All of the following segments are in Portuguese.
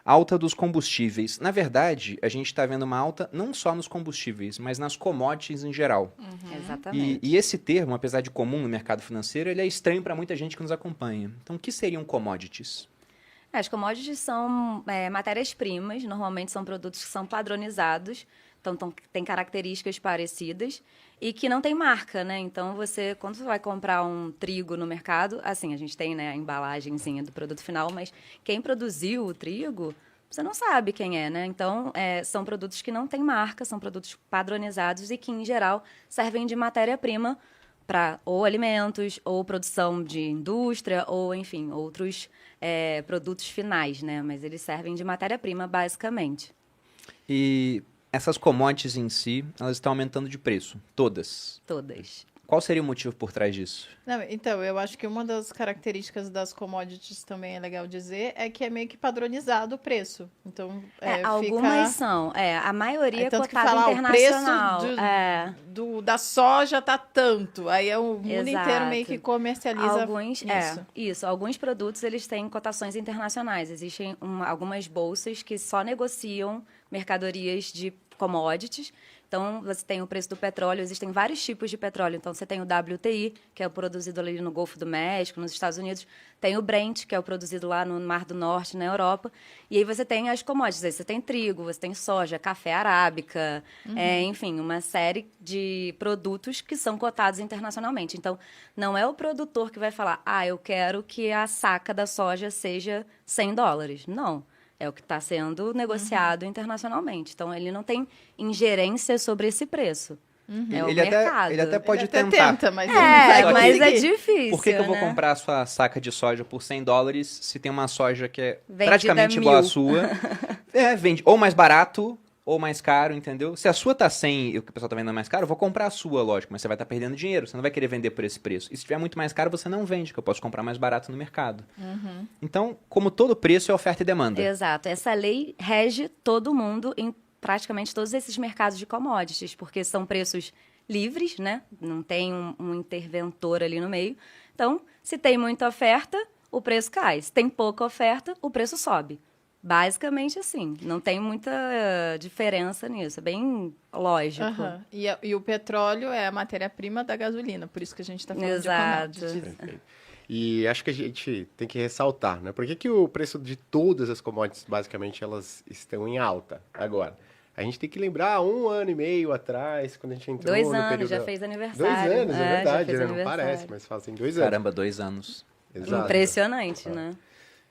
Alta dos combustíveis. Na verdade, a gente está vendo uma alta não só nos combustíveis, mas nas commodities em geral. Exatamente. E esse termo, apesar de comum no mercado financeiro, ele é estranho para muita gente que nos acompanha. Então, o que seriam commodities? As commodities são matérias-primas, normalmente são produtos que são padronizados, então têm características parecidas e que não tem marca, né? Então, quando você vai comprar um trigo no mercado, assim, a gente tem, né, a embalagenzinha do produto final, mas quem produziu o trigo, você não sabe quem é, né? Então, são produtos que não têm marca, são produtos padronizados e que, em geral, servem de matéria-prima para ou alimentos, ou produção de indústria, ou, enfim, outros produtos finais, né? Mas eles servem de matéria-prima, basicamente. E essas commodities em si, elas estão aumentando de preço, todas. Todas. Qual seria o motivo por trás disso? Não, então, eu acho que uma das características das commodities também é legal dizer é que é meio que padronizado o preço. Então, algumas fica... são. A maioria é tanto que cotada falar internacional. o preço da soja tá tanto. Aí o mundo inteiro meio que comercializa isso. Alguns produtos, eles têm cotações internacionais. Existem algumas bolsas que só negociam mercadorias de commodities. Então, você tem o preço do petróleo, existem vários tipos de petróleo. Então, você tem o WTI, que é o produzido ali no Golfo do México, nos Estados Unidos. Tem o Brent, que é o produzido lá no Mar do Norte, na Europa. E aí você tem as commodities. Aí você tem trigo, você tem soja, café arábica, enfim, uma série de produtos que são cotados internacionalmente. Então, não é o produtor que vai falar, eu quero que a saca da soja seja $100. Não. É o que está sendo negociado internacionalmente. Então, ele não tem ingerência sobre esse preço. É o mercado. Ele até pode ele até tentar. tenta, mas ele não vai mas é conseguir. difícil, Por que eu vou né? comprar a sua saca de soja por $100 se tem uma soja que é Vendida praticamente igual à 1.000? sua? Vende ou mais barato ou mais caro, entendeu? Se a sua tá 100 e o que o pessoal tá vendendo mais caro, eu vou comprar a sua, lógico, mas você vai estar perdendo dinheiro, você não vai querer vender por esse preço. E se tiver muito mais caro, você não vende, que eu posso comprar mais barato no mercado. Então, como todo preço, é oferta e demanda. Exato. Essa lei rege todo mundo em praticamente todos esses mercados de commodities, porque são preços livres, né? Não tem um interventor ali no meio. Então, se tem muita oferta, o preço cai. Se tem pouca oferta, o preço sobe. Basicamente assim, não tem muita diferença nisso, é bem lógico. E o petróleo é a matéria-prima da gasolina, por isso que a gente está falando Exato. de commodities. Perfeito. E acho que a gente tem que ressaltar, né? Por que o preço de todas as commodities, basicamente, elas estão em alta agora? A gente tem que lembrar, 1 ano e meio atrás, quando a gente entrou 2 no anos, período... já fez aniversário. 2 anos, é verdade, já fez né? Não aniversário. parece, mas fazem 2 anos. Caramba, 2 anos. Exato. Impressionante, né?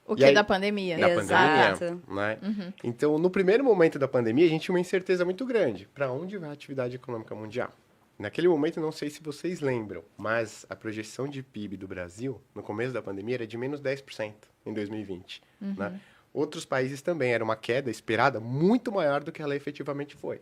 O E que aí- da pandemia? Da Exato. pandemia, né? Então, no primeiro momento da pandemia, a gente tinha uma incerteza muito grande. Para onde vai a atividade econômica mundial? Naquele momento, não sei se vocês lembram, mas a projeção de PIB do Brasil, no começo da pandemia, era de menos 10% em 2020. Né? Outros países também, era uma queda esperada muito maior do que ela efetivamente foi.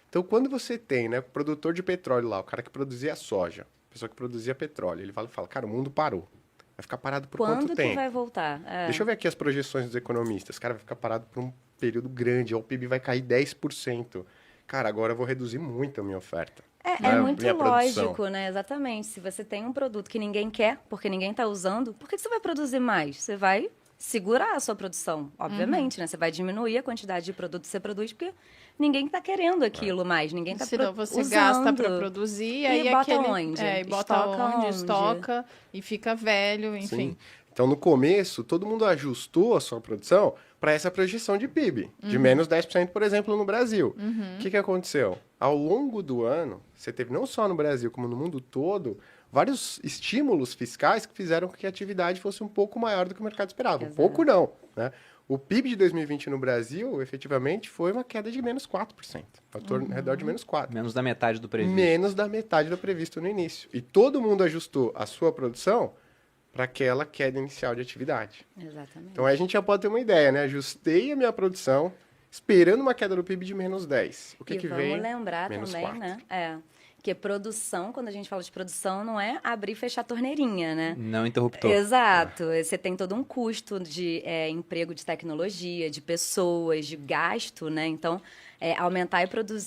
Então, quando você tem, né, o produtor de petróleo lá, o cara que produzia soja, a pessoa que produzia petróleo, ele fala, cara, o mundo parou. Vai ficar parado por Quando quanto que tempo? vai voltar? Deixa eu ver aqui as projeções dos economistas. Cara, vai ficar parado por um período grande, ou o PIB vai cair 10%. Cara, agora eu vou reduzir muito a minha oferta. É muito minha produção. lógico, né? Exatamente. Se você tem um produto que ninguém quer, porque ninguém está usando, por que você vai produzir mais? Você vai segurar a sua produção, obviamente, né? Você vai diminuir a quantidade de produto que você produz, porque ninguém está querendo aquilo mais, ninguém está Senão você usando. gasta para produzir, aí bota onde? e bota Estoca onde, onde? estoca e fica velho, enfim. Sim. Então, no começo, todo mundo ajustou a sua produção para essa projeção de PIB, de menos 10%, por exemplo, no Brasil. O que aconteceu? Ao longo do ano, você teve não só no Brasil, como no mundo todo, vários estímulos fiscais que fizeram com que a atividade fosse um pouco maior do que o mercado esperava. Um Exato. pouco não, né? O PIB de 2020 no Brasil, efetivamente, foi uma queda de menos 4%. Ao redor de menos 4%. Menos da metade do previsto. Menos da metade do previsto no início. E todo mundo ajustou a sua produção para aquela queda inicial de atividade. Exatamente. Então aí a gente já pode ter uma ideia, né? Ajustei a minha produção esperando uma queda do PIB de menos 10. O que que vamos vem? lembrar Menos também, 4. né? Que produção, quando a gente fala de produção, não é abrir e fechar a torneirinha, né? Não interruptor. Exato. Você tem todo um custo de emprego de tecnologia, de pessoas, de gasto, né? Então, aumentar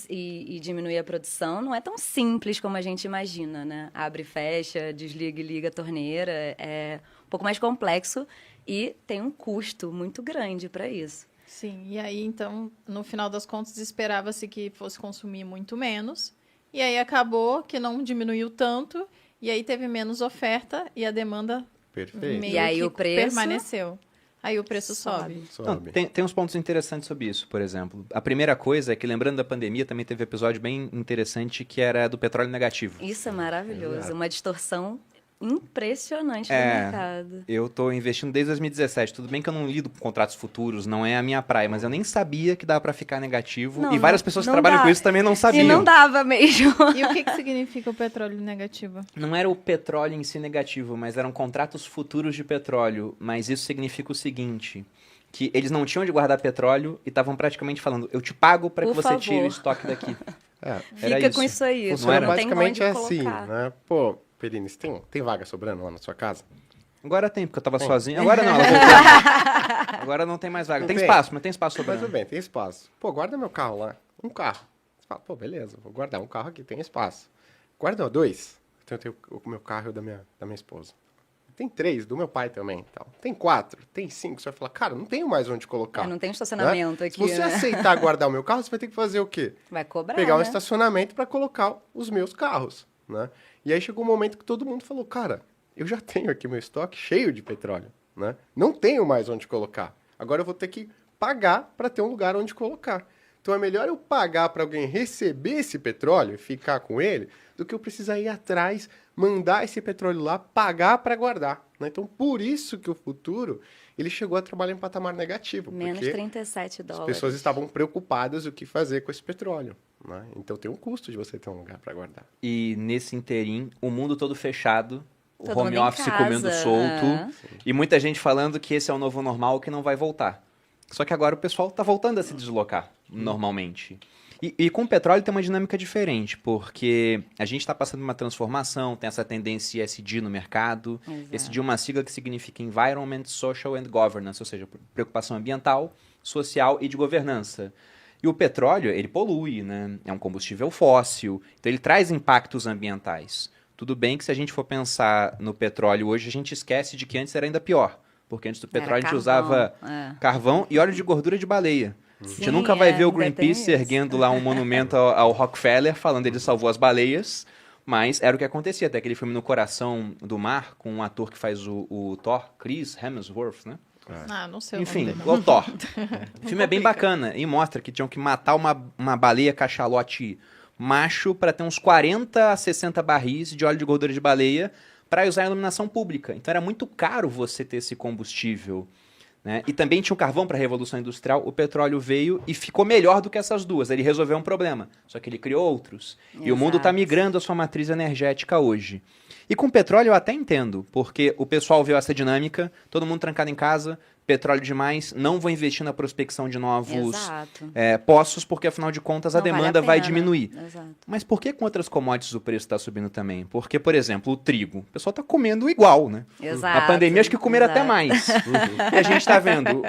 e diminuir a produção não é tão simples como a gente imagina, né? Abre e fecha, desliga e liga a torneira. É um pouco mais complexo e tem um custo muito grande para isso. Sim, e aí, então, no final das contas, esperava-se que fosse consumir muito menos. E aí acabou que não diminuiu tanto, e aí teve menos oferta e a demanda Perfeito. meio E aí que o preço permaneceu. Aí o preço sobe. Então, Sobe. tem uns pontos interessantes sobre isso, por exemplo. A primeira coisa é que, lembrando da pandemia, também teve um episódio bem interessante que era do petróleo negativo. Isso é maravilhoso. Exato. Uma distorção impressionante É. do mercado. Eu tô investindo desde 2017. Tudo bem que eu não lido com contratos futuros, não é a minha praia, mas eu nem sabia que dava pra ficar negativo. Não, e várias não- pessoas que não trabalham dá. com isso também não sabiam. E não dava mesmo. E o que significa o petróleo negativo? Não era o petróleo em si negativo, mas eram contratos futuros de petróleo. Mas isso significa o seguinte, que eles não tinham de guardar petróleo e estavam praticamente falando, eu te pago para que Por você favor. tire o estoque daqui. É, Fica Era com isso aí. Não funciona era? Não tem basicamente onde assim, colocar. né? Pô, Perini, você tem vaga sobrando lá na sua casa? Agora tem, porque eu tava Tem. sozinho. Agora não, ela voltou. Agora não tem mais vaga. Não Tem tem? espaço, mas tem espaço Mas sobrando. tudo bem, tem espaço. Pô, guarda meu carro lá. Um carro. Você fala, pô, beleza, vou guardar um carro aqui, tem espaço. Guarda dois. Então eu tenho o meu carro e o da minha esposa. Tem 3, do meu pai também. Tal. Tem 4, tem 5. Você vai falar, cara, não tenho mais onde colocar. Não tem estacionamento né? aqui, Se você né? aceitar guardar o meu carro, você vai ter que fazer o quê? Vai cobrar, Pegar um né? estacionamento para colocar os meus carros, né? E aí chegou um momento que todo mundo falou, cara, eu já tenho aqui meu estoque cheio de petróleo, né? Não tenho mais onde colocar. Agora eu vou ter que pagar para ter um lugar onde colocar. Então é melhor eu pagar para alguém receber esse petróleo e ficar com ele, do que eu precisar ir atrás, mandar esse petróleo lá, pagar para guardar, né? Então por isso que o futuro ele chegou a trabalhar em patamar negativo, Menos porque 37 as dólares. pessoas estavam preocupadas o que fazer com esse petróleo, né? Então tem um custo de você ter um lugar para guardar. E nesse interim, o mundo todo fechado, o Todo home mundo em office casa, comendo solto, aham. e muita gente falando que esse é o novo normal, que não vai voltar. Só que agora o pessoal tá voltando a se deslocar, normalmente. E com o petróleo tem uma dinâmica diferente, porque a gente está passando uma transformação, tem essa tendência ESG no mercado. Exato. ESG é uma sigla que significa Environment, Social and Governance, ou seja, preocupação ambiental, social e de governança. E o petróleo, ele polui, né? É um combustível fóssil, então ele traz impactos ambientais. Tudo bem que se a gente for pensar no petróleo hoje, a gente esquece de que antes era ainda pior, porque antes do petróleo a gente carvão, usava é. carvão e óleo de gordura de baleia. A gente Sim, nunca vai ver o ainda tem Greenpeace isso. erguendo lá um monumento ao Rockefeller, falando que ele salvou as baleias, mas era o que acontecia. Até aquele filme No Coração do Mar, com um ator que faz o Thor, Chris Hemsworth, né? Ah, não sei Enfim, o nome dele. o Thor. O filme é bem bacana e mostra que tinham que matar uma baleia cachalote macho para ter uns 40 a 60 barris de óleo de gordura de baleia para usar em iluminação pública. Então era muito caro você ter esse combustível. Né? E também tinha o carvão para a Revolução Industrial, o petróleo veio e ficou melhor do que essas duas. Ele resolveu um problema, só que ele criou outros. E o mundo está Exato. migrando a sua matriz energética hoje. E com petróleo eu até entendo, porque o pessoal viu essa dinâmica, todo mundo trancado em casa, petróleo demais, não vou investir na prospecção de novos Exato. poços, porque afinal de contas a Não vale demanda vai pena. diminuir. Exato. Mas por que com outras commodities o preço está subindo também? Porque, por exemplo, o trigo, o pessoal está comendo igual, né? Exato. A pandemia acho que comeram até exato. mais. E a gente está vendo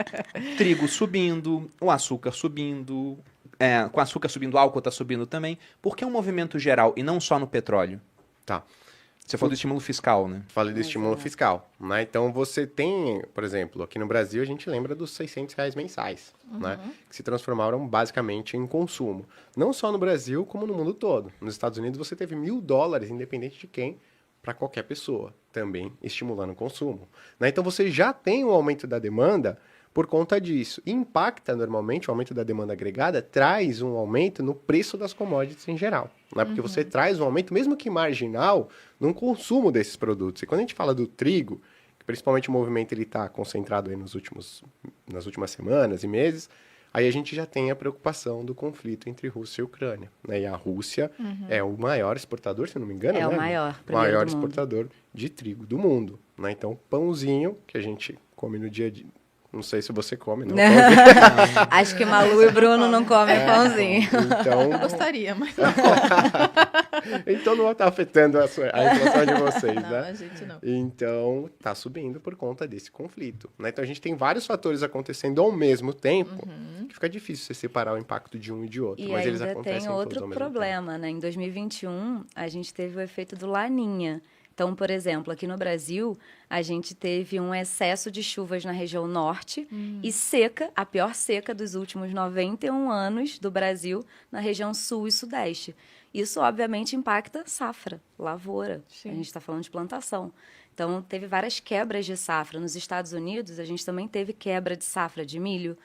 trigo subindo, o açúcar subindo, com açúcar subindo, o álcool está subindo também, porque é um movimento geral e não só no petróleo. Tá. Você falou do estímulo fiscal, né? Falei do estímulo fiscal, né? Então você tem, por exemplo, aqui no Brasil a gente lembra dos R$600 mensais, né? Que se transformaram basicamente em consumo. Não só no Brasil, como no mundo todo. Nos Estados Unidos você teve $1.000, independente de quem, para qualquer pessoa, também estimulando o consumo. Né? Então você já tem um aumento da demanda por conta disso. Impacta normalmente, o aumento da demanda agregada traz um aumento no preço das commodities em geral. Né? Porque você traz um aumento, mesmo que marginal, no consumo desses produtos. E quando a gente fala do trigo, que principalmente o movimento está concentrado aí nas últimas semanas e meses, aí a gente já tem a preocupação do conflito entre Rússia e Ucrânia. Né? E a Rússia é o maior exportador, se não me engano, É o né? maior, primeiro maior do mundo. exportador de trigo do mundo. Né? Então, pãozinho que a gente come no dia a dia. Não sei se você come, não. Acho que Malu e Bruno não comem pãozinho. Então, Eu gostaria, mas não. então não está afetando a inflação de vocês, Não, né? a gente não. Então, está subindo por conta desse conflito. Né? Então, a gente tem vários fatores acontecendo ao mesmo tempo que fica difícil você separar o impacto de um e de outro. E mas eles ainda acontecem tem todos outro ao mesmo problema, né? Em 2021, a gente teve o efeito do Laninha, Então, por exemplo, aqui no Brasil, a gente teve um excesso de chuvas na região norte e seca, a pior seca dos últimos 91 anos do Brasil, na região sul e sudeste. Isso, obviamente, impacta safra, lavoura. Sim. A gente está falando de plantação. Então, teve várias quebras de safra. Nos Estados Unidos, a gente também teve quebra de safra de milho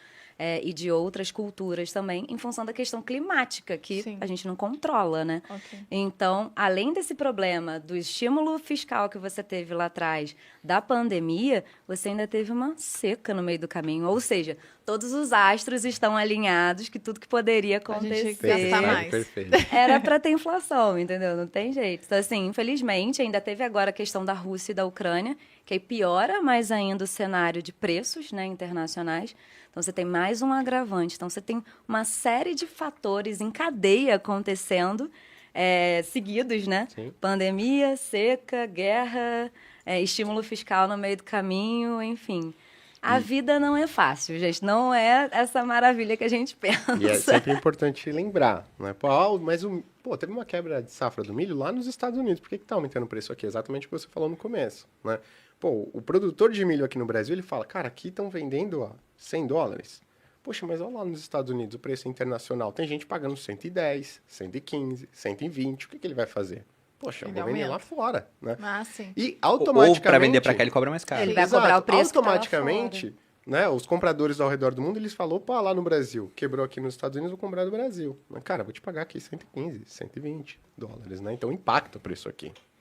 e de outras culturas também, em função da questão climática, que Sim. a gente não controla, né? Ok. Então, além desse problema do estímulo fiscal que você teve lá atrás, da pandemia, você ainda teve uma seca no meio do caminho. Ou seja, todos os astros estão alinhados, que tudo que poderia A gente acontecer gastar mais. Perfeito. era para ter inflação, entendeu? Não tem jeito. Então, assim, infelizmente, ainda teve agora a questão da Rússia e da Ucrânia, que aí piora mais ainda o cenário de preços, né, internacionais. Então, você tem mais um agravante. Então, você tem uma série de fatores em cadeia acontecendo, seguidos, né? Sim. Pandemia, seca, guerra, estímulo fiscal no meio do caminho, enfim. A vida não é fácil, gente. Não é essa maravilha que a gente pensa. E é sempre importante lembrar, né? Pô, teve uma quebra de safra do milho lá nos Estados Unidos. Por que tá aumentando o preço aqui? Exatamente o que você falou no começo, né? Pô, o produtor de milho aqui no Brasil, ele fala, cara, aqui estão vendendo a $100. Poxa, mas olha lá nos Estados Unidos, o preço internacional. Tem gente pagando 110, 115, 120. O que ele vai fazer? Poxa, eu Ele vou vender aumenta. lá fora, né? Ah, sim. E Ou automaticamente... para vender para cá, ele cobra mais caro. Ele vai cobrar o preço que tá lá automaticamente, né, os compradores ao redor do mundo, eles falam, opa, lá no Brasil, quebrou aqui nos Estados Unidos, vou comprar do Brasil. Mas, cara, vou te pagar aqui $115, $120, né? Então impacta o preço aqui.